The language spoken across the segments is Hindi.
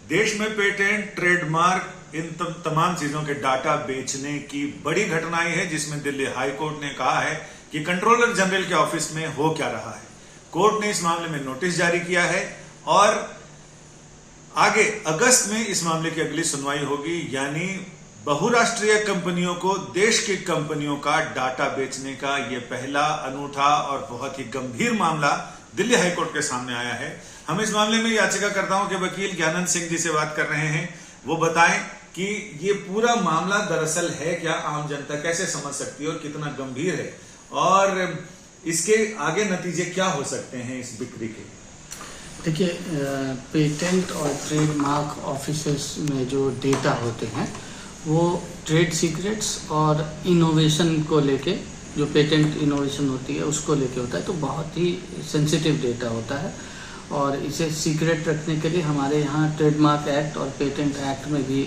देश में पेटेंट, ट्रेडमार्क, इन तमाम चीजों के डाटा बेचने की बड़ी घटना आई है, जिसमें दिल्ली हाई कोर्ट ने कहा है कि कंट्रोलर जनरल के ऑफिस में हो क्या रहा है। कोर्ट ने इस मामले में नोटिस जारी किया है और आगे अगस्त में इस मामले की अगली सुनवाई होगी। यानी बहुराष्ट्रीय कंपनियों को देश की कंपनियों का डाटा बेचने का यह पहला अनूठा और बहुत ही गंभीर मामला दिल्ली हाईकोर्ट के सामने आया है। हम इस मामले में याचिकाकर्ताओं के वकील ज्ञानंद सिंह जी से बात कर रहे हैं। वो बताएं कि ये पूरा मामला दरअसल है क्या, आम जनता कैसे समझ सकती है और कितना गंभीर है, और इसके आगे नतीजे क्या हो सकते हैं इस बिक्री के। देखिए, पेटेंट और ट्रेडमार्क ऑफिसेस में जो डेटा होते हैं वो ट्रेड सीक्रेट्स और इनोवेशन को लेके, जो पेटेंट इनोवेशन होती है उसको लेके होता है, तो बहुत ही सेंसिटिव डेटा होता है और इसे सीक्रेट रखने के लिए हमारे यहाँ ट्रेडमार्क एक्ट और पेटेंट एक्ट में भी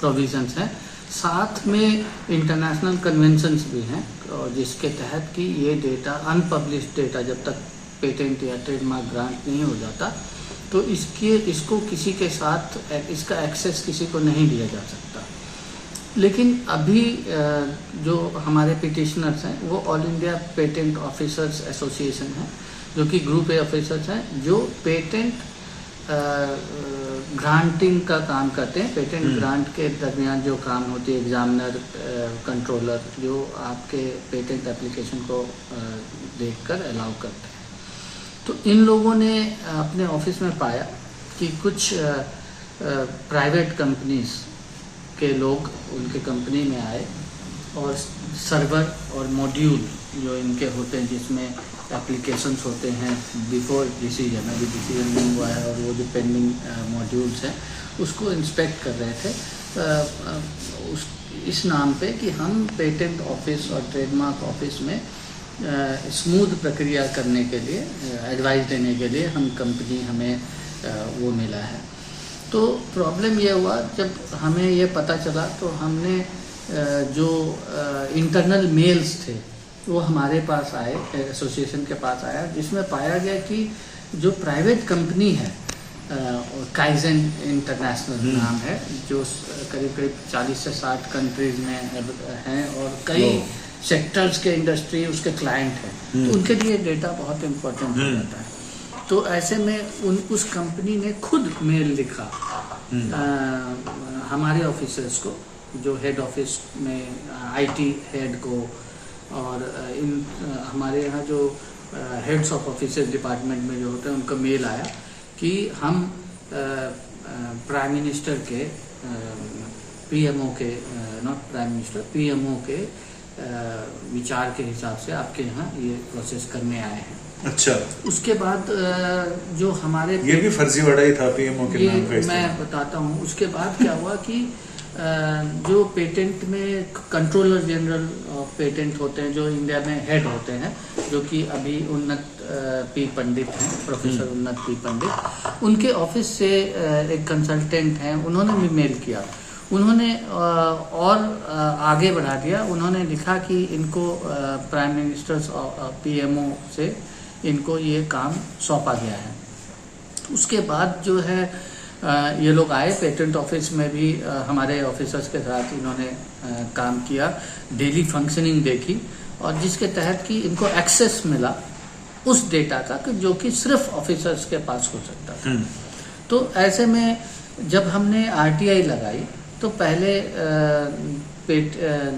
प्रोविजंस हैं। साथ में इंटरनेशनल कन्वेंशंस भी हैं और जिसके तहत कि ये डेटा, अनपब्लिश्ड डेटा, जब तक पेटेंट या ट्रेडमार्क ग्रांट नहीं हो जाता तो इसको किसी के साथ इसका एक्सेस किसी को नहीं दिया जा सकता। लेकिन अभी जो हमारे पिटिशनर्स हैं वो all India patent officers association है, जो कि ग्रुप ए ऑफिसर्स हैं, जो पेटेंट ग्रांटिंग का काम करते हैं। पेटेंट ग्रांट के दरमियान जो काम होती है, एग्जामिनर, कंट्रोलर, जो आपके पेटेंट एप्लीकेशन को देखकर अलाउ करते हैं। तो इन लोगों ने अपने ऑफिस में पाया कि कुछ प्राइवेट कंपनीज के लोग उनके कंपनी में आए और सर्वर और मॉड्यूल जो इनके होते हैं, जिसमें एप्लीकेशंस होते हैं बिफोर डिसीजन, अभी डिसीजन नहीं हुआ है, और वो जो पेंडिंग मॉड्यूल्स हैं उसको इंस्पेक्ट कर रहे थे इस नाम पे कि हम पेटेंट ऑफिस और ट्रेडमार्क ऑफिस में स्मूथ प्रक्रिया करने के लिए, एडवाइस देने के लिए हमें वो मिला है। तो प्रॉब्लम ये हुआ, जब हमें ये पता चला तो हमने जो इंटरनल मेल्स थे वो हमारे पास आए, एसोसिएशन के पास आया, जिसमें पाया गया कि जो प्राइवेट कंपनी है, काइजन इंटरनेशनल नाम है, जो करीब 40 से 60 कंट्रीज में हैं और कई सेक्टर्स के इंडस्ट्री उसके क्लाइंट हैं, तो उनके लिए डेटा बहुत इम्पोर्टेंट हो जाता है। तो ऐसे में उस कंपनी ने खुद मेल लिखा हमारे ऑफिसर्स को, जो हेड ऑफिस में आईटी हेड को, और हमारे यहाँ जो हेड्स ऑफ ऑफिसर्स डिपार्टमेंट में जो होते हैं उनका मेल आया कि हम प्राइम मिनिस्टर के, पीएमओ के, नॉट प्राइम मिनिस्टर, पीएमओ के विचार के हिसाब से आपके यहाँ ये प्रोसेस करने आए हैं। अच्छा, उसके बाद जो हमारे ये भी फर्जीवाड़ा ही था पीएमओ के नाम पे। मैं बताता हूँ। उसके बाद क्या हुआ कि जो पेटेंट में कंट्रोलर जनरल ऑफ पेटेंट होते हैं, जो इंडिया में हेड होते हैं, जो कि अभी उन्नत पी पंडित हैं, प्रोफेसर उन्नत पी पंडित, उनके ऑफिस से एक कंसल्टेंट हैं, उन्होंने भी मेल किया। उन्होंने और आगे बढ़ा दिया, उन्होंने लिखा कि इनको प्राइम मिनिस्टर्स पीएमओ से इनको ये काम सौंपा गया है। उसके बाद जो है ये लोग आए पेटेंट ऑफिस में भी, हमारे ऑफिसर्स के साथ इन्होंने काम किया, डेली फंक्शनिंग देखी, और जिसके तहत कि इनको एक्सेस मिला उस डेटा का जो कि सिर्फ ऑफिसर्स के पास हो सकता था। तो ऐसे में जब हमने आरटीआई लगाई तो पहले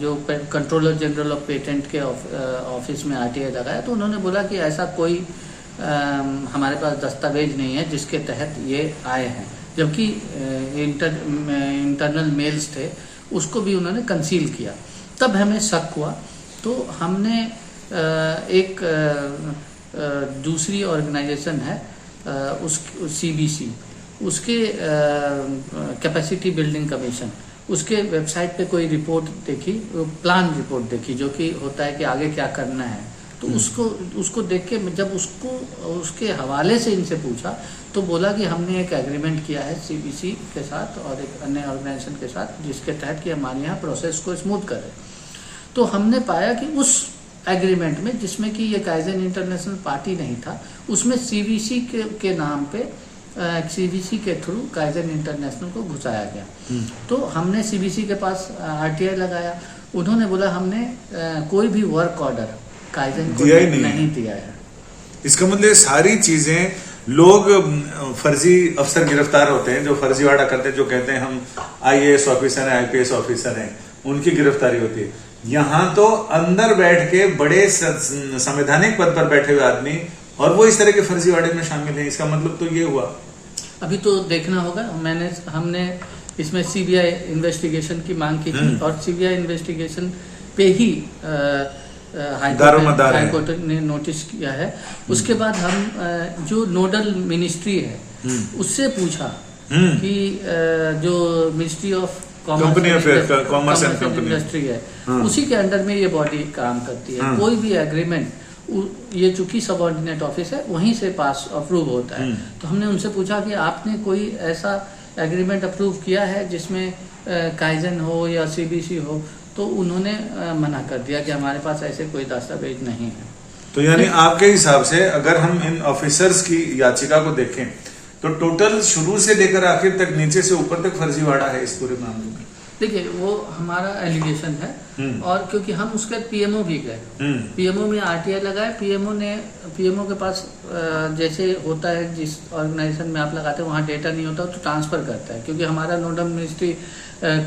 जो कंट्रोलर जनरल ऑफ पेटेंट के ऑफिस में आरटीआई लगाया, तो उन्होंने बोला कि ऐसा कोई हमारे पास दस्तावेज नहीं है जिसके तहत ये आए हैं, जबकि इंटरनल मेल्स थे उसको भी उन्होंने कंसील किया। तब हमें शक हुआ, तो हमने एक दूसरी ऑर्गेनाइजेशन है उस सीबीसी, उसके कैपेसिटी बिल्डिंग कमीशन, उसके वेबसाइट पे कोई रिपोर्ट देखी, प्लान रिपोर्ट देखी, जो कि होता है कि आगे क्या करना है। तो उसको देख के जब उसके हवाले से इनसे पूछा तो बोला कि हमने एक एग्रीमेंट किया है सीबीसी के साथ और एक अन्य ऑर्गेनाइजेशन के साथ, जिसके तहत कि हमारे यहाँ प्रोसेस को स्मूथ करें। तो हमने पाया कि उस एग्रीमेंट में, जिसमें कि ये काइजन इंटरनेशनल पार्टी नहीं था, उसमें सीबीसी के नाम पे सीबीसी के थ्रू काइजन इंटरनेशनल को घुसाया गया। तो हमने सीबीसी के पास आरटीआई लगाया, उन्होंने बोला हमने कोई भी वर्क ऑर्डर काइजन को दिया ही नहीं दिया है। इसका मतलब सारी चीजें लोग फर्जी अफसर गिरफ्तार होते हैं जो फर्जीवाड़ा करते हैं, जो कहते हैं हम आईएएस ऑफिसर हैं, आईपीएस ऑफिसर हैं, उनकी गिरफ्तारी होती है। यहाँ तो अंदर बैठ के बड़े संवैधानिक पद पर बैठे हुए आदमी और वो इस तरह के फर्जीवाड़े में शामिल हैं। इसका मतलब तो ये हुआ, अभी तो देखना होगा। हमने इसमें सीबीआई इन्वेस्टिगेशन की मांग की थी और सीबीआई इन्वेस्टिगेशन पे ही हाईकोर्ट ने नोटिस किया है। उसके बाद हम जो नोडल मिनिस्ट्री है उससे पूछा कि जो ministry of commerce and industry है उसी के अंडर में ये बॉडी काम करती है। कोई भी एग्रीमेंट, ये चूंकि सबऑर्डिनेट ऑफिस है, वहीं से पास अप्रूव होता है। तो हमने उनसे पूछा कि आपने कोई ऐसा एग्रीमेंट अप्रूव किया है जिसमें काइजन हो या सीबीसी हो, तो उन्होंने मना कर दिया कि हमारे पास ऐसे कोई दस्तावेज नहीं है। तो यानी आपके हिसाब से अगर हम इन ऑफिसर्स की याचिका को देखें तो टोटल शुरू से लेकर आखिर तक, नीचे से ऊपर तक फर्जीवाड़ा है इस पूरे मामले में। देखिए, वो हमारा एलिगेशन है और क्योंकि हम उसके पीएमओ भी गए, पीएमओ में आरटीआई लगाए, पीएमओ के पास जैसे होता है जिस ऑर्गेनाइजेशन में आप लगाते हैं वहाँ डेटा नहीं होता तो ट्रांसफर करता है। क्योंकि हमारा nodal ministry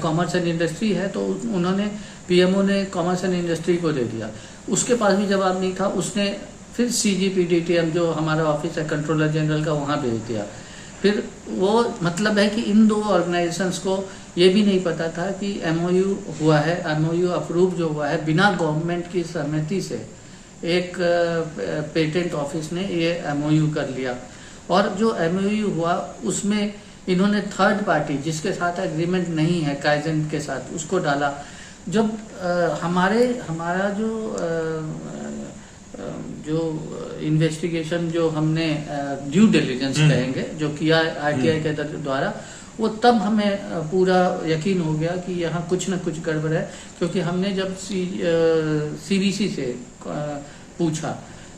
commerce and industry है तो उन्होंने पीएमओ ने कॉमर्स एंड इंडस्ट्री को दे दिया। उसके पास भी जवाब नहीं था, उसने फिर सीजीपीडीटीएम जो हमारा ऑफिस है कंट्रोलर जनरल का, वहाँ भेज दिया। फिर वो मतलब है कि इन दो ऑर्गेनाइजेशंस को ये भी नहीं पता था कि एमओयू हुआ है, एमओयू अप्रूव जो हुआ है बिना गवर्नमेंट की सहमति से एक पेटेंट ऑफिस ने ये एमओयू कर लिया। और जो एमओयू हुआ उसमें इन्होंने थर्ड पार्टी जिसके साथ एग्रीमेंट नहीं है काइजन के साथ उसको डाला। जब हमारा जो इन्वेस्टिगेशन जो हमने ड्यू डिलिजेंस कहेंगे जो किया आरटीआई के द्वारा, वो तब हमें पूरा यकीन हो गया कि यहाँ कुछ न कुछ गड़बड़ है। क्योंकि हमने जब सीबीसी से पूछा,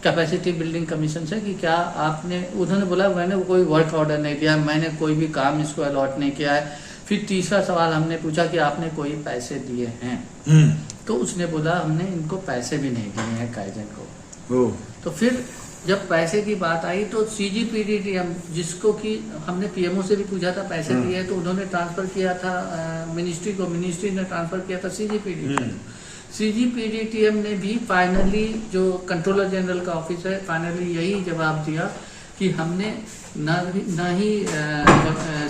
कैपेसिटी बिल्डिंग कमीशन से, कि क्या आपने, उन्होंने बोला मैंने कोई वर्क ऑर्डर नहीं दिया, मैंने कोई भी काम इसको अलॉट नहीं किया है। फिर तीसरा सवाल हमने पूछा कि आपने कोई पैसे दिए हैं, तो उसने बोला हमने इनको पैसे भी नहीं दिए हैं काइजन को। तो फिर जब पैसे की बात आई तो सीजीपीडीटीएम, जिसको कि हमने पीएमओ से भी पूछा था पैसे दिए हैं, तो उन्होंने ट्रांसफर किया था मिनिस्ट्री को, मिनिस्ट्री ने ट्रांसफर किया था सीजीपीडीटीएम। सीजीपीडीटीएम ने भी फाइनली, जो कंट्रोलर जनरल का ऑफिस है, फाइनली यही जवाब दिया कि हमने न ही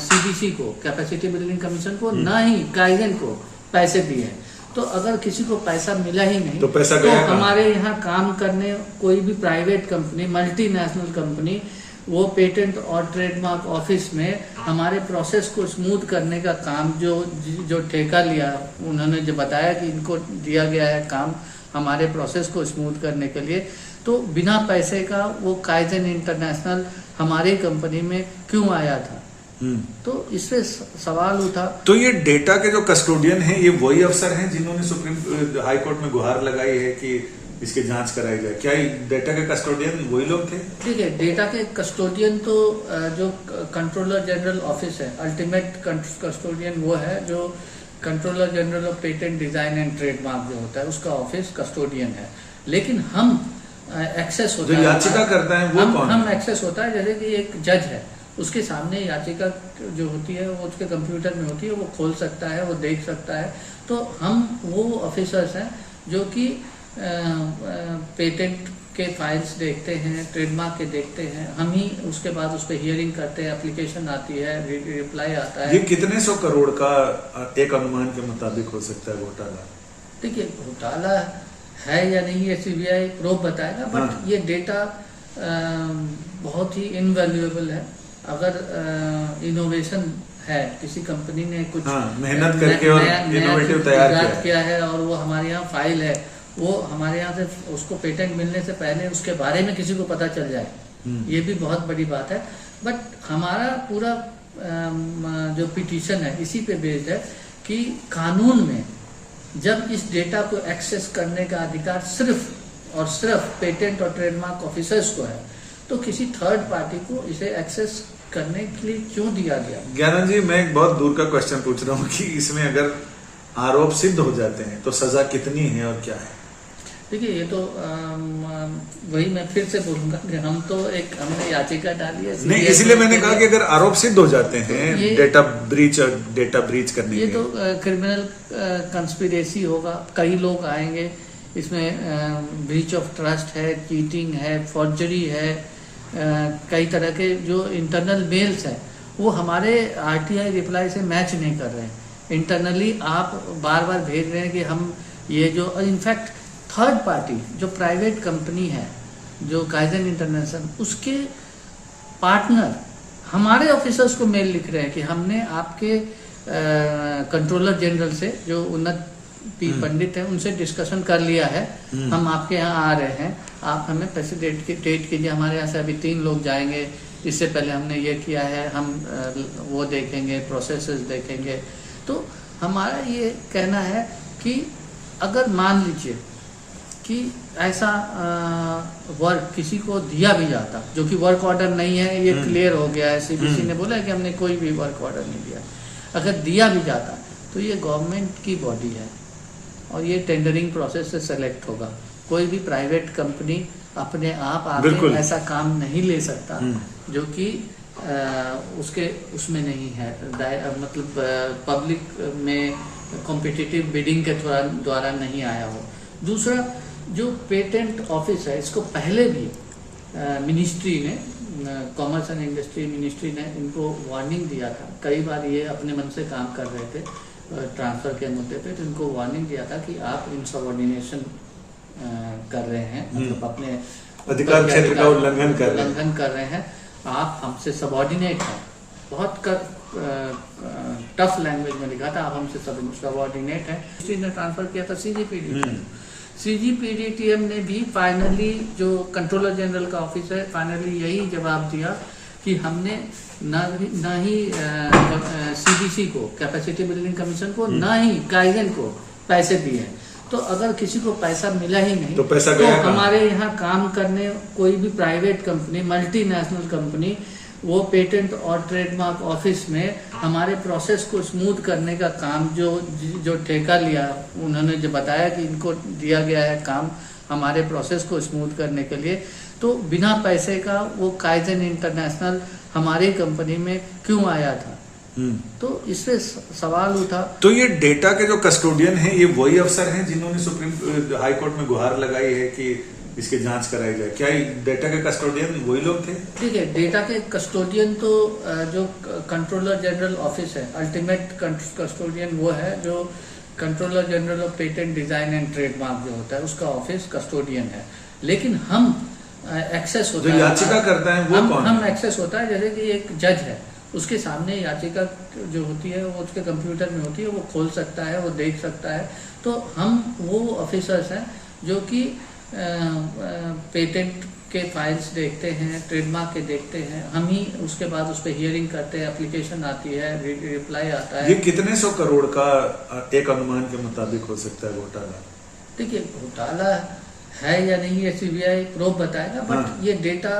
सीबीसी को, कैपेसिटी बिल्डिंग कमीशन को, न ही काइजन को पैसे दिए हैं। तो अगर किसी को पैसा मिला ही नहीं तो पैसा तो हमारे यहाँ काम करने कोई भी प्राइवेट कंपनी, मल्टीनेशनल कंपनी, वो पेटेंट और ट्रेडमार्क ऑफिस में हमारे प्रोसेस को स्मूथ करने का काम जो ठेका लिया, उन्होंने जो बताया कि इनको दिया गया है काम हमारे प्रोसेस को स्मूथ करने के लिए, तो बिना पैसे का वो काइजन इंटरनेशनल हमारी कंपनी में क्यों आया था। तो इससे सवाल उठा। तो ये डेटा के जो कस्टोडियन हैं, ये वही अफसर हैं जिन्होंने सुप्रीम हाई कोर्ट में गुहार लगाई है कि इसकी जांच कराई जाए? क्या डेटा के कस्टोडियन वही लोग थे? ठीक है, डेटा के कस्टोडियन तो जो कंट्रोलर जनरल ऑफिस है, अल्टीमेट कस्टोडियन वो है जो controller general of patent design and trademark जो होता है उसका ऑफिस कस्टोडियन है। लेकिन हम एक्सेस होता है, याचिका करता है वो कौन? हम एक्सेस होता है, जैसे कि एक जज है, उसके सामने याचिका जो होती है वो उसके कंप्यूटर में होती है, वो खोल सकता है, वो देख सकता है। तो हम वो ऑफिसर्स हैं जो कि पेटेंट के फाइल्स देखते हैं, ट्रेडमार्क के देखते हैं, हम ही उसके बाद उस पर हियरिंग करते हैं, एप्लीकेशन आती है, रिप्लाई आता है। ये कितने सौ करोड़ का एक अनुमान के मुताबिक हो सकता है घोटाला? देखिए, घोटाला है या नहीं ये सीबीआई प्रोब बताएगा, बट ये डेटा बहुत ही इनवैल्यूएबल है। अगर इनोवेशन है, किसी कंपनी ने कुछ मेहनत करके और इनोवेटिव तैयार किया है और वो हमारे यहाँ फाइल है, वो हमारे यहाँ से उसको पेटेंट मिलने से पहले उसके बारे में किसी को पता चल जाए, ये भी बहुत बड़ी बात है। बट हमारा पूरा जो पिटीशन है इसी पे बेस्ड है कि कानून में जब इस डेटा को एक्सेस करने का अधिकार सिर्फ और सिर्फ पेटेंट और ट्रेडमार्क ऑफिसर्स को है, तो किसी थर्ड पार्टी को इसे एक्सेस करने के लिए क्यों दिया गया? ज्ञानंद जी, मैं एक बहुत दूर का क्वेश्चन पूछ रहा हूँ कि इसमें अगर आरोप सिद्ध हो जाते हैं तो सजा कितनी है और क्या है? देखिए, ये तो वही मैं फिर से बोलूंगा कि हमने याचिका डाली है। नहीं, इसलिए मैंने कहा कि अगर आरोप सिद्ध हो जाते हैं डेटा ब्रीच करने ये तो क्रिमिनल कंस्पिरेसी होगा, कई लोग आएंगे इसमें। ब्रीच ऑफ ट्रस्ट है, चीटिंग है, फॉर्जरी है, कई तरह के जो इंटरनल मेल्स हैं वो हमारे आरटीआई रिप्लाई से मैच नहीं कर रहे हैं। इंटरनली आप बार बार भेज रहे हैं कि हम ये जो, इनफैक्ट थर्ड पार्टी जो प्राइवेट कंपनी है, जो काइजन इंटरनेशनल, उसके पार्टनर हमारे ऑफिसर्स को मेल लिख रहे हैं कि हमने आपके कंट्रोलर जनरल से, जो उन्नत पी पंडित है, उनसे डिस्कशन कर लिया है, हम आपके यहाँ आ रहे हैं, आप हमें फैसिलिटेट कीजिए। हमारे यहाँ से अभी 3 लोग जाएंगे, इससे पहले हमने ये किया है, हम वो देखेंगे, प्रोसेसेस देखेंगे। तो हमारा ये कहना है कि अगर मान लीजिए कि ऐसा वर्क किसी को दिया भी जाता, जो कि वर्क ऑर्डर नहीं है, ये क्लियर हो गया है, सीबीसी ने बोला है कि हमने कोई भी वर्क ऑर्डर नहीं दिया, अगर दिया भी जाता तो ये गवर्नमेंट की बॉडी है और ये टेंडरिंग प्रोसेस से सेलेक्ट होगा। कोई भी प्राइवेट कंपनी अपने आप आके ऐसा काम नहीं ले सकता जो कि उसमें नहीं है, मतलब पब्लिक में कॉम्पिटिटिव बिडिंग के द्वारा नहीं आया हो। दूसरा, जो पेटेंट ऑफिस है, इसको पहले भी मिनिस्ट्री ने, कॉमर्स एंड इंडस्ट्री मिनिस्ट्री ने इनको वार्निंग दिया था। कई बार ये अपने मन से काम कर रहे थे ट्रांसफर के मुद्दे पे, तो इनको वार्निंग दिया था कि आप इनसबऑर्डिनेशन कर रहे हैं, मतलब अपने अधिकार क्षेत्र का उल्लंघन कर रहे हैं, आप हमसे सबऑर्डिनेट हैं। बहुत टफ लैंग्वेज में लिखा था, आप हमसे सबऑर्डिनेट हैं। मिनिस्ट्री ने ट्रांसफर किया था सीजीपीडीटीएम ने भी फाइनली, जो कंट्रोलर जनरल का ऑफिस है, फाइनली यही जवाब दिया कि हमने न ही सीबीसी को, कैपेसिटी बिल्डिंग कमीशन को, न ही काइजन को पैसे दिए हैं। तो अगर किसी को पैसा मिला ही नहीं तो पैसा गया तो हमारे यहाँ काम करने कोई भी प्राइवेट कंपनी, मल्टीनेशनल कंपनी, वो पेटेंट और ट्रेडमार्क ऑफिस में हमारे प्रोसेस को स्मूथ करने का काम जो ठेका लिया, उन्होंने जो बताया कि इनको दिया गया है काम हमारे प्रोसेस को स्मूथ करने के लिए, तो बिना पैसे का वो काइजन इंटरनेशनल हमारी कंपनी में क्यों आया था? तो इससे सवाल उठा। तो ये डेटा के जो कस्टोडियन हैं, ये वही अफसर हैं जिन्होंने सुप्रीम हाई कोर्ट में गुहार लगाई है कि इसकी जांच कराई जाए? क्या डेटा के कस्टोडियन वही लोग थे? ठीक है, डेटा के कस्टोडियन तो जो कंट्रोलर जनरल ऑफिस है, अल्टीमेट कस्टोडियन वो है जो controller general of patent design and trademark जो होता है, उसका ऑफिस कस्टोडियन है। लेकिन हम एक्सेस होता है, याचिका करता है वो कौन? हम एक्सेस होता है, जैसे कि एक जज है, उसके सामने याचिका जो होती है वो उसके कंप्यूटर में होती है, वो खोल सकता है, वो देख सकता है। तो हम वो ऑफिसर्स हैं जो कि पेटेंट के फाइल्स देखते हैं, ट्रेडमार्क के देखते हैं, हम ही उसके बाद उस पर हियरिंग करते हैं, एप्लीकेशन आती है, रिप्लाई आता है। ये कितने 100 करोड़ का एक अनुमान के मुताबिक हो सकता है घोटाला? देखिए, घोटाला है या नहीं ये सीबीआई प्रोब बताएगा, बट ये डेटा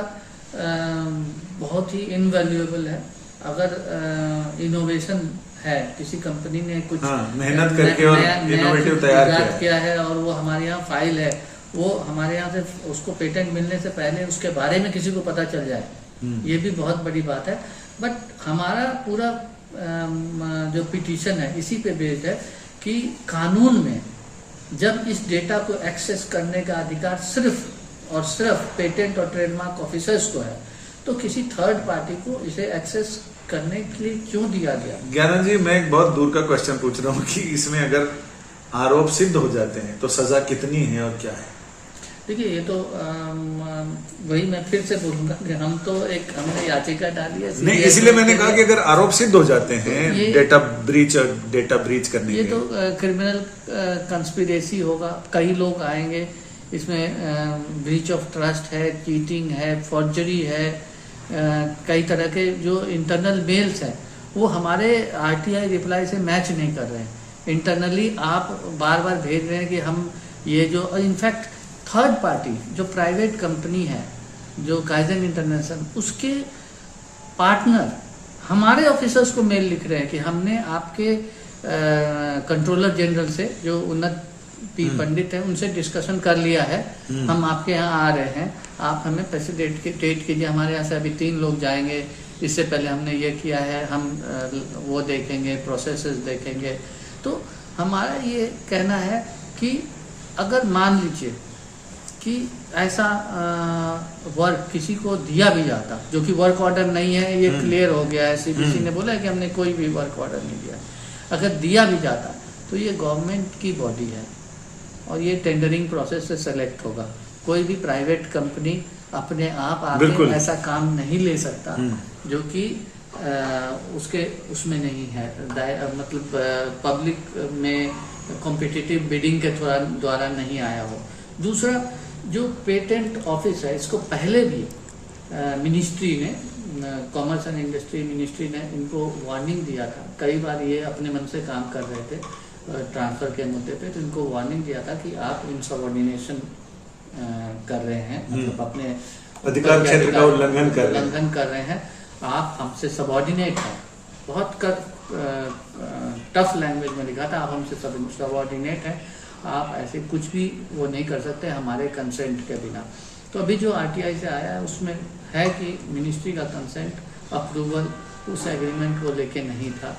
बहुत ही इनवैल्यूएबल है। अगर इनोवेशन है, किसी कंपनी ने कुछ मेहनत करके और इनोवेटिव तैयार किया है और वो हमारे यहाँ फाइल है, वो हमारे यहाँ से उसको पेटेंट मिलने से पहले उसके बारे में किसी को पता चल जाए, ये भी बहुत बड़ी बात है। बट हमारा पूरा जो पिटीशन है इसी पे बेस्ड है कि कानून में जब इस डेटा को एक्सेस करने का अधिकार सिर्फ और सिर्फ पेटेंट और ट्रेडमार्क ऑफिसर्स को है, तो किसी थर्ड पार्टी को इसे एक्सेस करने के लिए क्यों दिया गया? ज्ञानंद जी, मैं एक बहुत दूर का क्वेश्चन पूछ रहा हूँ कि इसमें अगर आरोप सिद्ध हो जाते हैं तो सजा कितनी है और क्या है? देखिए, ये तो वही मैं फिर से बोलूंगा कि हमने याचिका डाली है। नहीं, इसलिए मैंने कहा कि अगर आरोप सिद्ध हो जाते हैं डेटा ब्रीच करने ये तो क्रिमिनल कंस्पिरेसी होगा, कई लोग आएंगे इसमें। ब्रीच ऑफ ट्रस्ट है, चीटिंग है, फॉर्जरी है, कई तरह के जो इंटरनल मेल्स हैं वो हमारे आरटीआई रिप्लाई से मैच नहीं कर रहे हैं। इंटरनली आप बार बार भेज रहे हैं कि हम ये जो, इनफैक्ट थर्ड पार्टी जो प्राइवेट कंपनी है, जो काइजन इंटरनेशनल, उसके पार्टनर हमारे ऑफिसर्स को मेल लिख रहे हैं कि हमने आपके कंट्रोलर जनरल से जो उन्नत पी पंडित है उनसे डिस्कशन कर लिया है, हम आपके यहाँ आ रहे हैं, आप हमें फैसिलिटेट कीजिए। हमारे यहाँ से अभी 3 लोग जाएंगे, इससे पहले हमने ये किया है, हम वो देखेंगे, प्रोसेसेस देखेंगे। तो हमारा ये कहना है कि अगर मान लीजिए कि ऐसा वर्क किसी को दिया भी जाता जो कि वर्क ऑर्डर नहीं है, ये क्लियर हो गया है, सीबीसी ने बोला है कि हमने कोई भी वर्क ऑर्डर नहीं दिया, अगर दिया भी जाता तो ये गवर्नमेंट की बॉडी है और ये टेंडरिंग प्रोसेस से सेलेक्ट होगा। कोई भी प्राइवेट कंपनी अपने आप आके ऐसा काम नहीं ले सकता जो कि उसमें नहीं है, मतलब पब्लिक में कॉम्पिटिटिव बिडिंग के द्वारा नहीं आया हो। दूसरा, जो पेटेंट ऑफिस है इसको पहले भी मिनिस्ट्री ने, कॉमर्स एंड इंडस्ट्री मिनिस्ट्री ने इनको वार्निंग दिया था। कई बार ये अपने मन से काम कर रहे थे ट्रांसफर के मुद्दे पे, तो इनको वार्निंग दिया था कि आप इनसबऑर्डिनेशन कर रहे हैं, मतलब अपने अधिकार क्षेत्र का उल्लंघन कर रहे हैं, आप हमसे सबऑर्डिनेट हैं। बहुत टफ लैंग्वेज में लिखा था, आप हमसे सबऑर्डिनेट हैं, आप ऐसे कुछ भी वो नहीं कर सकते हमारे कंसेंट के बिना। तो अभी जो आरटीआई से आया है उसमें है कि मिनिस्ट्री का कंसेंट, अप्रूवल उस एग्रीमेंट को लेके नहीं था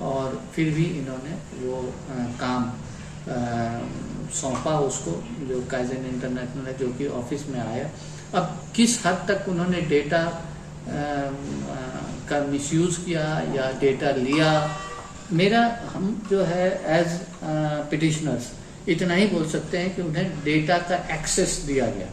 और फिर भी इन्होंने वो काम सौंपा उसको, जो काइजन इंटरनेशनल है, जो कि ऑफिस में आया। अब किस हद तक उन्होंने डेटा का मिसयूज किया या डेटा लिया, हम जो है एज पिटिशनर्स इतना ही बोल सकते हैं कि उन्हें डेटा का एक्सेस दिया गया,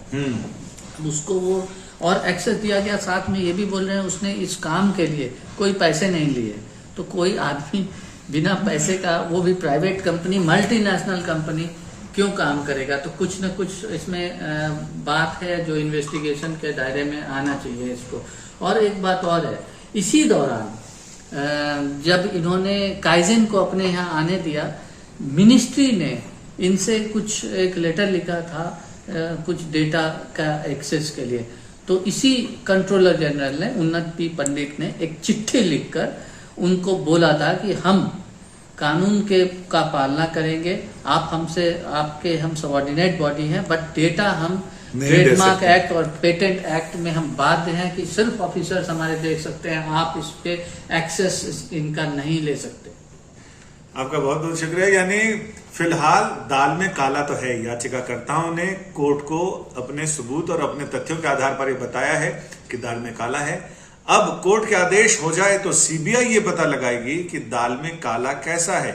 उसको वो और एक्सेस दिया गया। साथ में ये भी बोल रहे हैं उसने इस काम के लिए कोई पैसे नहीं लिए। तो कोई आदमी बिना पैसे का, वो भी प्राइवेट कंपनी, मल्टीनेशनल कंपनी, क्यों काम करेगा? तो कुछ न कुछ इसमें बात है जो इन्वेस्टिगेशन के दायरे में आना चाहिए इसको। और एक बात और है, इसी दौरान जब इन्होंने काइजन को अपने यहाँ आने दिया, मिनिस्ट्री ने इनसे कुछ एक लेटर लिखा था कुछ डेटा का एक्सेस के लिए। तो इसी कंट्रोलर जनरल ने, उन्नत पी पंडित ने एक चिट्ठी लिखकर उनको बोला था कि हम कानून का पालना करेंगे, आप हमसे, हम सबऑर्डिनेट बॉडी हैं, बट डेटा हम ट्रेडमार्क एक्ट और पेटेंट एक्ट में हम बाध्य हैं कि सिर्फ ऑफिसर्स हमारे देख सकते हैं, आप इस पे एक्सेस इनका नहीं ले सकते। आपका बहुत बहुत शुक्रिया। यानी फिलहाल दाल में काला तो है। याचिकाकर्ताओं ने कोर्ट को अपने सबूत और अपने तथ्यों के आधार पर यह बताया है कि दाल में काला है। अब कोर्ट के आदेश हो जाए तो सीबीआई ये पता लगाएगी कि दाल में काला कैसा है,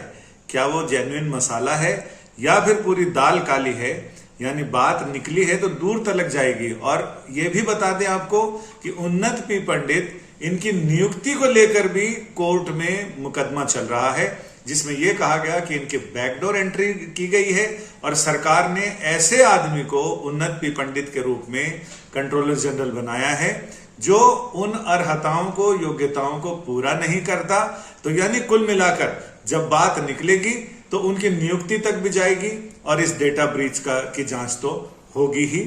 क्या वो जेन्युइन मसाला है या फिर पूरी दाल काली है। यानी बात निकली है तो दूर तलक जाएगी। और ये भी बता दें आपको कि उन्नत पी पंडित, इनकी नियुक्ति को लेकर भी कोर्ट में मुकदमा चल रहा है, जिसमें यह कहा गया कि इनके बैकडोर एंट्री की गई है और सरकार ने ऐसे आदमी को उन्नत पी पंडित के रूप में कंट्रोलर जनरल बनाया है जो उन अर्हताओं को, योग्यताओं को पूरा नहीं करता। तो यानी कुल मिलाकर जब बात निकलेगी तो उनकी नियुक्ति तक भी जाएगी और इस डेटा ब्रीच की जांच तो होगी ही।